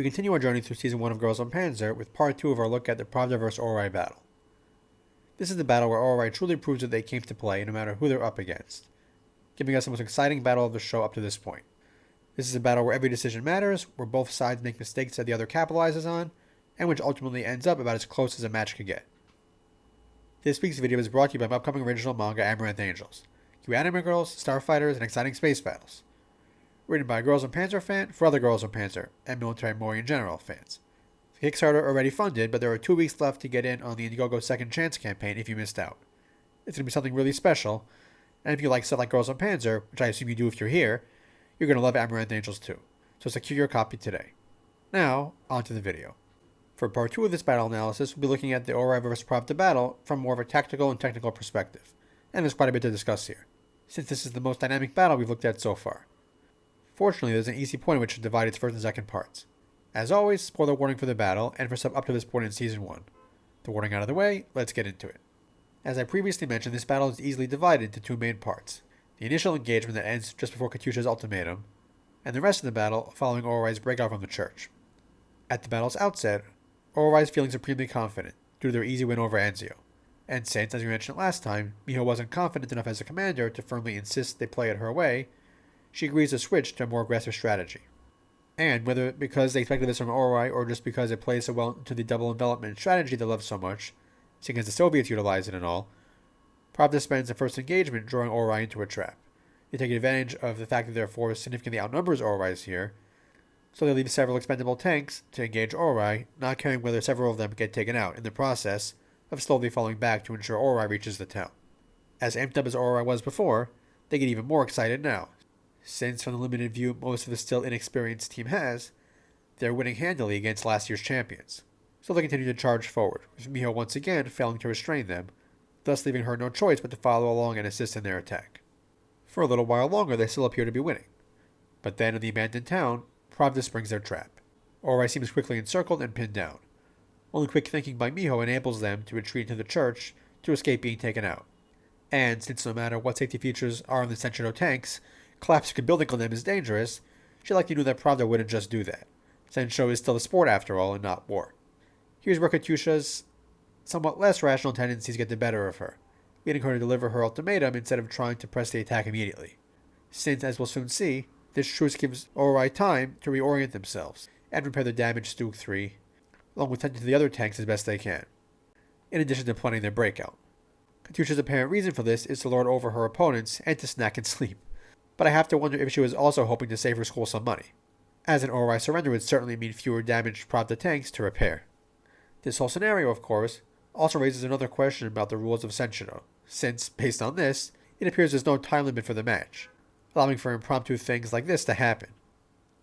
We continue our journey through Season 1 of Girls Und Panzer with Part 2 of our look at the Pravda vs. Oarai battle. This is the battle where Oarai truly proves that they came to play no matter who they're up against, giving us the most exciting battle of the show up to this point. This is a battle where every decision matters, where both sides make mistakes that the other capitalizes on, and which ultimately ends up about as close as a match could get. This week's video is brought to you by my upcoming original manga Amaranth Angels. Cute anime girls, starfighters, and exciting space battles. Written by a Girls Und Panzer fan for other Girls Und Panzer and military more in general fans. The Kickstarter already funded, but there are 2 weeks left to get in on the Indiegogo Second Chance campaign if you missed out. It's going to be something really special, and if you like stuff like Girls Und Panzer, which I assume you do if you're here, you're going to love Amaranth Angels too. So secure your copy today. Now, on to the video. For part 2 of this battle analysis, we'll be looking at the Oarai vs. Pravda battle from more of a tactical and technical perspective, and there's quite a bit to discuss here, since this is the most dynamic battle we've looked at so far. Fortunately, there's an easy point in which to divide its first and second parts. As always, spoiler warning for the battle, and for stuff up to this point in Season 1. The warning out of the way, let's get into it. As I previously mentioned, this battle is easily divided into 2 main parts. The initial engagement that ends just before Katyusha's ultimatum, and the rest of the battle following Oarai's breakout from the church. At the battle's outset, Oarai is feeling supremely confident due to their easy win over Anzio. And since, as we mentioned last time, Miho wasn't confident enough as a commander to firmly insist they play it her way, she agrees to switch to a more aggressive strategy. And whether because they expected this from Oarai or just because it plays so well into the double envelopment strategy they love so much, seeing as the Soviets utilize it and all, Pravda spends the first engagement drawing Oarai into a trap. They take advantage of the fact that their force significantly outnumbers Oarai's here, so they leave several expendable tanks to engage Oarai, not caring whether several of them get taken out in the process of slowly falling back to ensure Oarai reaches the town. As amped up as Oarai was before, they get even more excited now, since from the limited view most of the still inexperienced team has, they're winning handily against last year's champions. So they continue to charge forward, with Miho once again failing to restrain them, thus leaving her no choice but to follow along and assist in their attack. For a little while longer they still appear to be winning, but then in the abandoned town, Pravda springs their trap. Oarai seems quickly encircled and pinned down. Only quick thinking by Miho enables them to retreat into the church to escape being taken out. And since no matter what safety features are in the Senshiro tanks, collapsing and building on them is dangerous, she likely knew that Pravda wouldn't just do that. Sensho is still a sport after all and not war. Here's where Katyusha's somewhat less rational tendencies get the better of her, leading her to deliver her ultimatum instead of trying to press the attack immediately. Since, as we'll soon see, this truce gives Oarai time to reorient themselves and repair the damage to 3, along with tending to the other tanks as best they can, in addition to planning their breakout. Katyusha's apparent reason for this is to lord over her opponents and to snack and sleep, but I have to wonder if she was also hoping to save her school some money, as an Oarai surrender would certainly mean fewer damaged Pravda tanks to repair. This whole scenario, of course, also raises another question about the rules of Senshiro, since, based on this, it appears there's no time limit for the match, allowing for impromptu things like this to happen.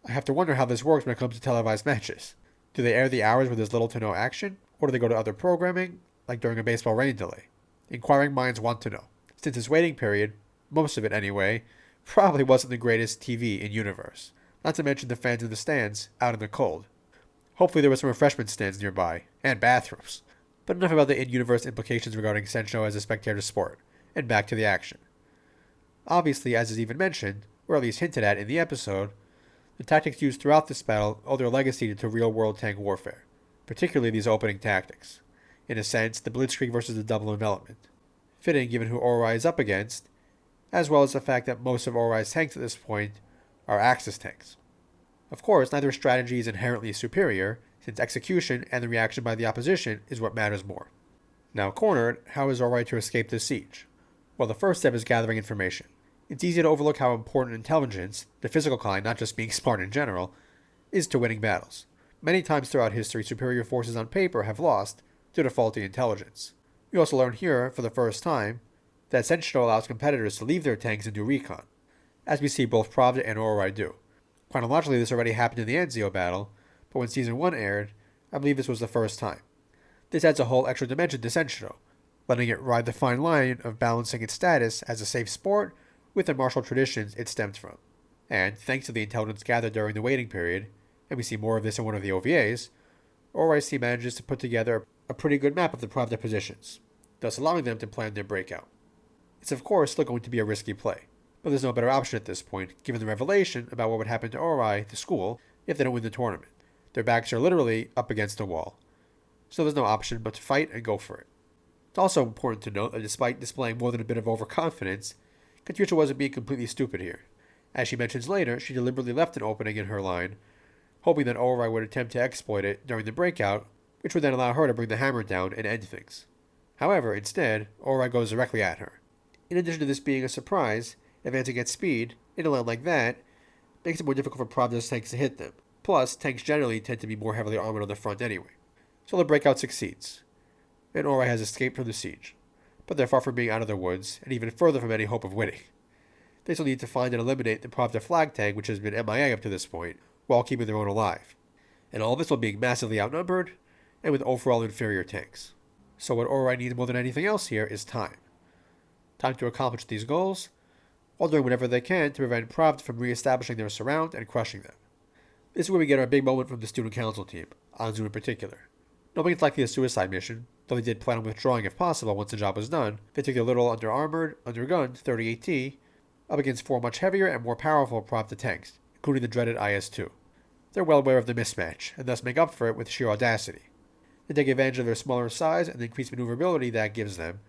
I have to wonder how this works when it comes to televised matches. Do they air the hours where there's little to no action, or do they go to other programming, like during a baseball rain delay? Inquiring minds want to know, since this waiting period, most of it anyway, probably wasn't the greatest TV in universe, not to mention the fans in the stands, out in the cold. Hopefully there were some refreshment stands nearby, and bathrooms. But enough about the in-universe implications regarding Sensho as a spectator sport, and back to the action. Obviously, as is even mentioned, or at least hinted at in the episode, the tactics used throughout this battle owe their legacy to real-world tank warfare, particularly these opening tactics. In a sense, the blitzkrieg versus the double envelopment. Fitting given who Oarai is up against, as well as the fact that most of Oarai's tanks at this point are Axis tanks. Of course, neither strategy is inherently superior, since execution and the reaction by the opposition is what matters more. Now cornered, how is Oarai to escape this siege? Well, the first step is gathering information. It's easy to overlook how important intelligence, the physical kind, not just being smart in general, is to winning battles. Many times throughout history, superior forces on paper have lost due to faulty intelligence. We also learn here, for the first time, that Senshiro allows competitors to leave their tanks and do recon, as we see both Pravda and Oarai do. Chronologically, this already happened in the Anzio battle, but when Season 1 aired, I believe this was the first time. This adds a whole extra dimension to Senshiro, letting it ride the fine line of balancing its status as a safe sport with the martial traditions it stems from. And, thanks to the intelligence gathered during the waiting period, and we see more of this in one of the OVAs, Oarai's team manages to put together a pretty good map of the Pravda positions, thus allowing them to plan their breakout. It's of course still going to be a risky play, but there's no better option at this point, given the revelation about what would happen to Oarai, the school, if they don't win the tournament. Their backs are literally up against a wall, so there's no option but to fight and go for it. It's also important to note that despite displaying more than a bit of overconfidence, Katyusha wasn't being completely stupid here. As she mentions later, she deliberately left an opening in her line, hoping that Oarai would attempt to exploit it during the breakout, which would then allow her to bring the hammer down and end things. However, instead, Oarai goes directly at her. In addition to this being a surprise, advancing at speed, in a line like that, makes it more difficult for Pravda's tanks to hit them. Plus, tanks generally tend to be more heavily armored on the front anyway. So the breakout succeeds, and Oarai has escaped from the siege. But they're far from being out of their woods, and even further from any hope of winning. They still need to find and eliminate the Pravda flag tank, which has been MIA up to this point, while keeping their own alive. And all this while being massively outnumbered, and with overall inferior tanks. So what Oarai needs more than anything else here is time. Time to accomplish these goals, while doing whatever they can to prevent Pravda from re-establishing their surround and crushing them. This is where we get our big moment from the student council team, Anzu in particular. Knowing it's likely a suicide mission, though they did plan on withdrawing if possible once the job was done, they took their little under-armored, under-gunned 38T up against 4 much heavier and more powerful Pravda tanks, including the dreaded IS-2. They're well aware of the mismatch, and thus make up for it with sheer audacity. They take advantage of their smaller size and the increased maneuverability that gives them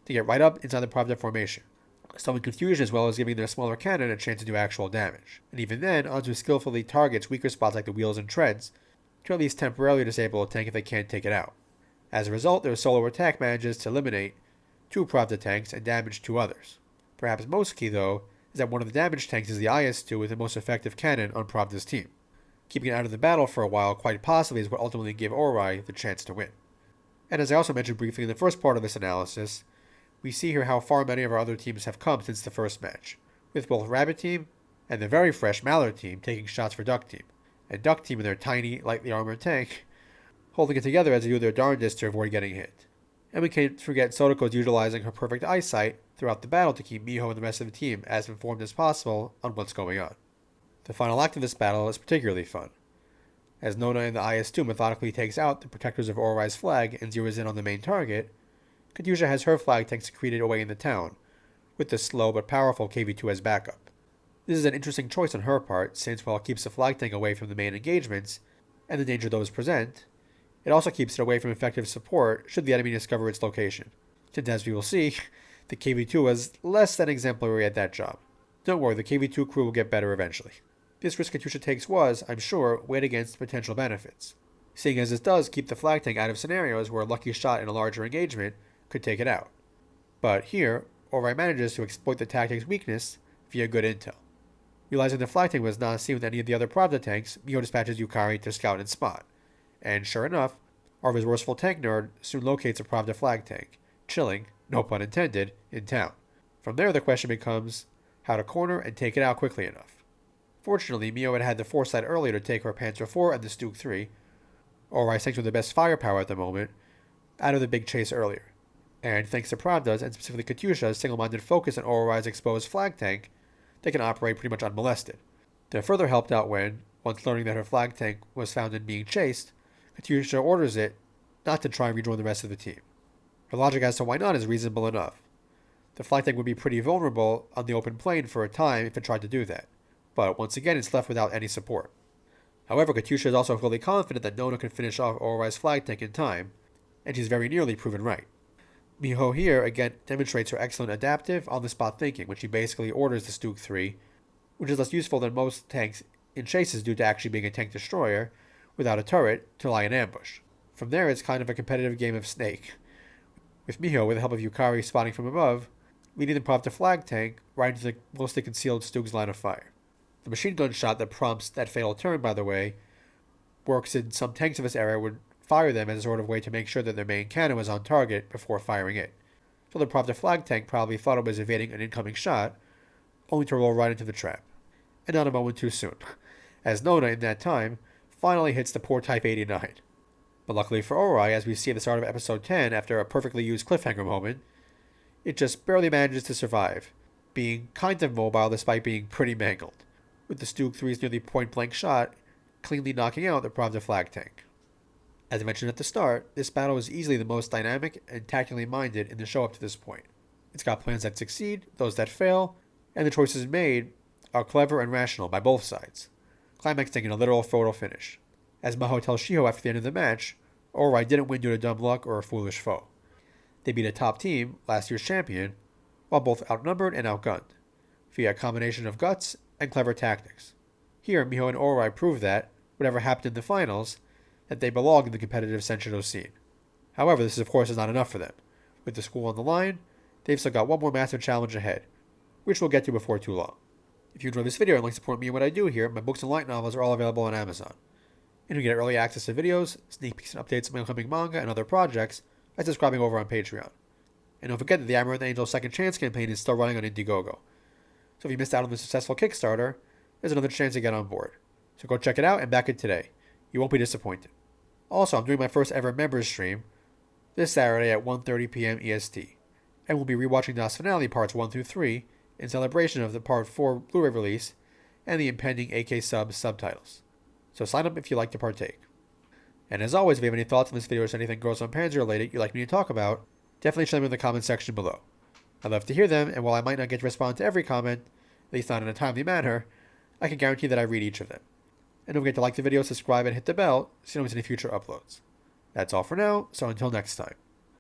to get right up inside the Pravda formation, sowing confusion as well as giving their smaller cannon a chance to do actual damage. And even then, Anzu skillfully targets weaker spots like the wheels and treads to at least temporarily disable a tank if they can't take it out. As a result, their solo attack manages to eliminate 2 Pravda tanks and damage 2 others. Perhaps most key, though, is that one of the damaged tanks is the IS-2 with the most effective cannon on Pravda's team. Keeping it out of the battle for a while quite possibly is what ultimately gave Oarai the chance to win. And as I also mentioned briefly in the first part of this analysis, we see here how far many of our other teams have come since the first match, with both Rabbit Team and the very fresh Mallard Team taking shots for Duck Team, and Duck Team and their tiny, lightly armored tank holding it together as they do their darndest to avoid getting hit. And we can't forget Sodako's utilizing her perfect eyesight throughout the battle to keep Miho and the rest of the team as informed as possible on what's going on. The final act of this battle is particularly fun, as Nona and the IS-2 methodically takes out the protectors of Oarai's flag and zeroes in on the main target. Katyusha has her flag tank secreted away in the town, with the slow but powerful KV-2 as backup. This is an interesting choice on her part, since while it keeps the flag tank away from the main engagements, and the danger those present, it also keeps it away from effective support should the enemy discover its location. Since as we will see, the KV-2 was less than exemplary at that job. Don't worry, the KV-2 crew will get better eventually. This risk Katyusha takes was, I'm sure, weighed against potential benefits, seeing as this does keep the flag tank out of scenarios where a lucky shot in a larger engagement could take it out. But here, Oarai manages to exploit the tactic's weakness via good intel. Realizing the flag tank was not seen with any of the other Pravda tanks, Miho dispatches Yukari to scout and spot. And sure enough, our resourceful tank nerd soon locates a Pravda flag tank, chilling, no pun intended, in town. From there the question becomes how to corner and take it out quickly enough. Fortunately, Miho had the foresight earlier to take her Panzer IV and the Stuk III, Oarai tanks with the best firepower at the moment, out of the big chase earlier. And thanks to Pravda's, and specifically Katyusha's, single-minded focus on Oarai's exposed flag tank, they can operate pretty much unmolested. They're further helped out when, once learning that her flag tank was found and being chased, Katyusha orders it not to try and rejoin the rest of the team. Her logic as to why not is reasonable enough. The flag tank would be pretty vulnerable on the open plain for a time if it tried to do that, but once again it's left without any support. However, Katyusha is also fully confident that Nona can finish off Oarai's flag tank in time, and she's very nearly proven right. Miho here again demonstrates her excellent adaptive, on-the-spot thinking when she basically orders the Stuk III, which is less useful than most tanks in chases due to actually being a tank destroyer, without a turret, to lie in ambush. From there it's kind of a competitive game of Snake, with Miho, with the help of Yukari spotting from above, leading the Pravda flag tank right into the mostly concealed Stuk's line of fire. The machine gun shot that prompts that fatal turn, by the way, works in some tanks of this era would fire them as a sort of way to make sure that their main cannon was on target before firing it. So the Pravda flag tank probably thought it was evading an incoming shot, only to roll right into the trap. And not a moment too soon, as Nona, in that time, finally hits the poor Type 89. But luckily for Oarai, as we see at the start of episode 10 after a perfectly used cliffhanger moment, it just barely manages to survive, being kind of mobile despite being pretty mangled, with the Stuk III's nearly point-blank shot cleanly knocking out the Pravda flag tank. As I mentioned at the start, this battle is easily the most dynamic and tactically minded in the show up to this point. It's got plans that succeed, those that fail, and the choices made are clever and rational by both sides, climaxing in a literal photo finish. As Maho tells Shiho after the end of the match, Oarai didn't win due to dumb luck or a foolish foe. They beat a top team, last year's champion, while both outnumbered and outgunned, via a combination of guts and clever tactics. Here, Miho and Oarai prove that, whatever happened in the finals, that they belong in the competitive Senshido scene. However, this of course is not enough for them. With the school on the line, they've still got one more massive challenge ahead, which we'll get to before too long. If you enjoyed this video and like to support me and what I do here, my books and light novels are all available on Amazon. And you get early access to videos, sneak peeks and updates on my upcoming manga and other projects by subscribing over on Patreon. And don't forget that the Amaranth Angels Second Chance campaign is still running on Indiegogo. So if you missed out on the successful Kickstarter, there's another chance to get on board. So go check it out and back it today. You won't be disappointed. Also, I'm doing my first ever members stream this Saturday at 1:30 p.m. EST. And we'll be rewatching DOS Finale Parts 1 through 3 in celebration of the Part 4 Blu-ray release and the impending AK Subs subtitles. So sign up if you'd like to partake. And as always, if you have any thoughts on this video or anything Girls und Panzer related you'd like me to talk about, definitely share them in the comment section below. I'd love to hear them, and while I might not get to respond to every comment, at least not in a timely manner, I can guarantee that I read each of them. And don't forget to like the video, subscribe, and hit the bell so you don't miss any future uploads. That's all for now, so until next time.